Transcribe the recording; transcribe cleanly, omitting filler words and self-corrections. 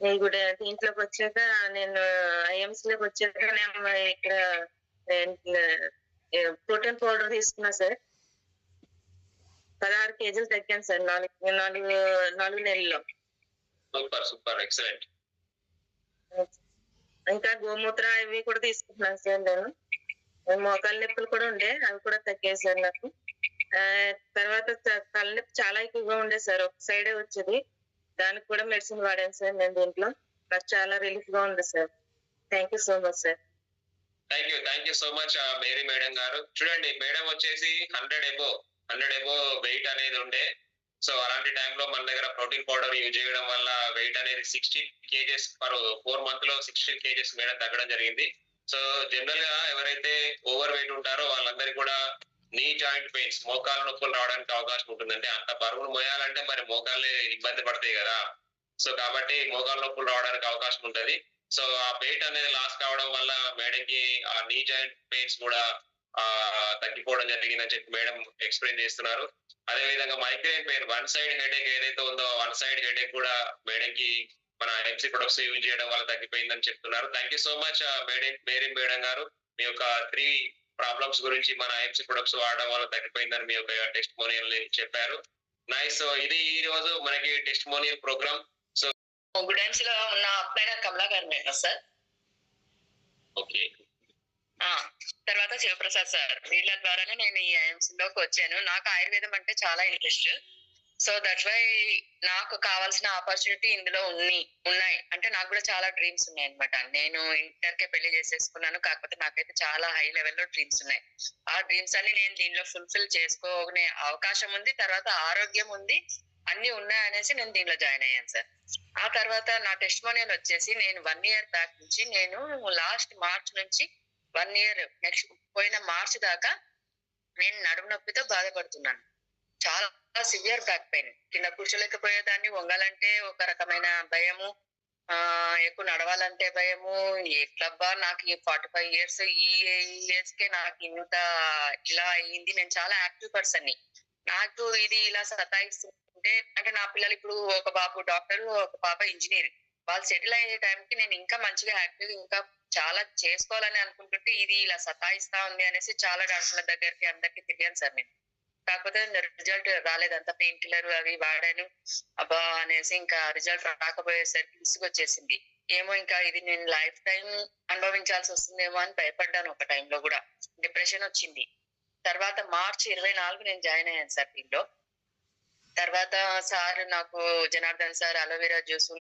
నేను కూడా దీంట్లోకొచ్చాక నేను ఐఎంసీలోకొచ్చాక నేను ఇక్కడ ప్రోటీన్ పౌడర్ తీసుకున్నా సార్. 16 కేజీలు తగ్గాను సార్ 4 నెలల్లో. సూపర్. సూపర్. ఎక్సలెంట్. ఇంకా గోమూత్ర ఇవి కూడా తీసుకుంటున్నాను సార్ నేను. మోకాళ్ళ నొప్పులు కూడా ఉండే అవి కూడా తగ్గాయి సార్ నాకు. తర్వాత తలనొప్పి చాలా ఎక్కువగా ఉండేది సార్. ఒక సైడే వచ్చేది. దానికి కూడా మెడిసిన్ వాడాను సార్ నేను దీంట్లో. నాకు చాలా రిలీఫ్ గా ఉంది sir. Thank you so much sir. Thank you so much Mary madam గారు. చూడండి మేడం వచ్చేసి 100 అబో వెయిట్ అనేది ఉండే. సో అలాంటి టైంలో మన దగ్గర ప్రోటీన్ పౌడర్ యూజ్ చేయడం వల్ల వెయిట్ అనేది 16 కేజెస్ పర్ 4 మంత్ లో 16 కేజెస్ మేడం తగ్గడం జరిగింది. సో జనరల్ గా ఎవరైతే ఓవర్ వెయిట్ ఉంటారో వాళ్ళందరికీ కూడా నీ జాయింట్ పెయిన్స్, మోకాళ్ళ నొప్పులు రావడానికి అవకాశం ఉంటుందండి. అంత బరువును మోయాలంటే మరి మోకాళ్ళు ఇబ్బంది పడతాయి కదా. సో కాబట్టి మోకాళ్ళ నొప్పులు రావడానికి అవకాశం ఉంటది. సో ఆ వెయిట్ అనేది లాస్ కావడం వల్ల మేడంకి ఆ నీ జాయింట్ పెయిన్స్ కూడా తగ్గిపోవడం జరిగిందని చెప్పి మేడం ఎక్స్ప్లెయిన్ చేస్తున్నారు. అదే విధంగా migraine pain, one side headache ఏదైతే ఉందో వన్ సైడ్ హెడేక్ కూడా మేడంకి మన ఎంసీ ప్రొడక్ట్స్ యూజ్ చేయడం వల్ల తగ్గిపోయిందని చెప్తున్నారు. Thank you so much Mary madam గారు. మీ యొక్క 3 ప్రాబ్లమ్స్ గురించి మన ఎంసీ ప్రొడక్ట్స్ వాడడం వల్ల తగ్గిపోయిందని మీ యొక్క టెస్టిమోనియల్ చెప్పారు. నైస్. సో ఇది ఈ రోజు మనకి టెస్టిమోనియల్ ప్రోగ్రామ్. సో గుడెన్స్ లో ఉన్న అప్లైనర్ కమలా గారు మేడం సార్. ఓకే. తర్వాత శివప్రసాద్ సార్, వీళ్ళ ద్వారానే నేను ఈ ఐఎంసీలోకి వచ్చాను. నాకు ఆయుర్వేదం అంటే చాలా ఇంట్రెస్ట్. సో దట్స్ వై నాకు కావాల్సిన ఆపర్చునిటీ ఇందులో ఉన్నాయి. అంటే నాకు కూడా చాలా డ్రీమ్స్ ఉన్నాయి అనమాట. నేను ఇంటర్కే పెళ్లి చేసేసుకున్నాను. కాకపోతే నాకైతే చాలా హై లెవెల్లో డ్రీమ్స్ ఉన్నాయి. ఆ డ్రీమ్స్ అన్ని నేను దీనిలో ఫుల్ఫిల్ చేసుకోనే అవకాశం ఉంది. తర్వాత ఆరోగ్యం ఉంది, అన్ని ఉన్నాయనేసి నేను దీనిలో జాయిన్ అయ్యాను సార్. ఆ తర్వాత నా టెస్టిమోనియల్ వచ్చేసి నేను 1 year బ్యాక్ నుంచి, నేను లాస్ట్ మార్చ్ నుంచి 1 year నెక్స్ట్ పోయిన మార్చ్ దాకా నేను నడుము నొప్పితో బాధపడుతున్నాను. చాలా సివియర్ బ్యాక్ పెయిన్. కింద కూర్చోలేకపోయేదాన్ని. వంగాలంటే ఒక రకమైన భయము, ఎక్కువ నడవాలంటే భయము. ఎట్లబ్బా నాకు ఈ 45 years, ఈ ఏజ్ కే నాకు ఇంత ఇలా అయ్యింది. నేను చాలా యాక్టివ్ పర్సన్ ని. నాకు ఇది ఇలా సతాయిస్తుంటే, అంటే నా పిల్లలు ఇప్పుడు ఒక బాబు డాక్టర్, ఒక పాప ఇంజనీర్. వాళ్ళు సెటిల్ అయ్యే టైంకి నేను ఇంకా మంచిగా యాక్టివ్, ఇంకా చాలా చేసుకోవాలని అనుకుంటుంటే ఇది ఇలా సతాయిస్తా ఉంది అనేసి చాలా డాక్టర్ల దగ్గరికి అందరికి తిరిగాను సార్ నేను. కాకపోతే రిజల్ట్ రాలేదు. అంత పెయిన్ కిల్లర్ అవి వాడాను. అబ్బా అనేసి ఇంకా రిజల్ట్ రాకపోయేసరికి విసుగొచ్చేసింది. ఏమో ఇంకా ఇది నేను లైఫ్ టైం అనుభవించాల్సి వస్తుందేమో అని భయపడ్డాను. ఒక టైంలో కూడా డిప్రెషన్ వచ్చింది. తర్వాత మార్చి 24 నేను జాయిన్ అయ్యాను సార్ దీంట్లో. తర్వాత సార్ నాకు జనార్దన్ సార్ అలోవెరా జ్యూస్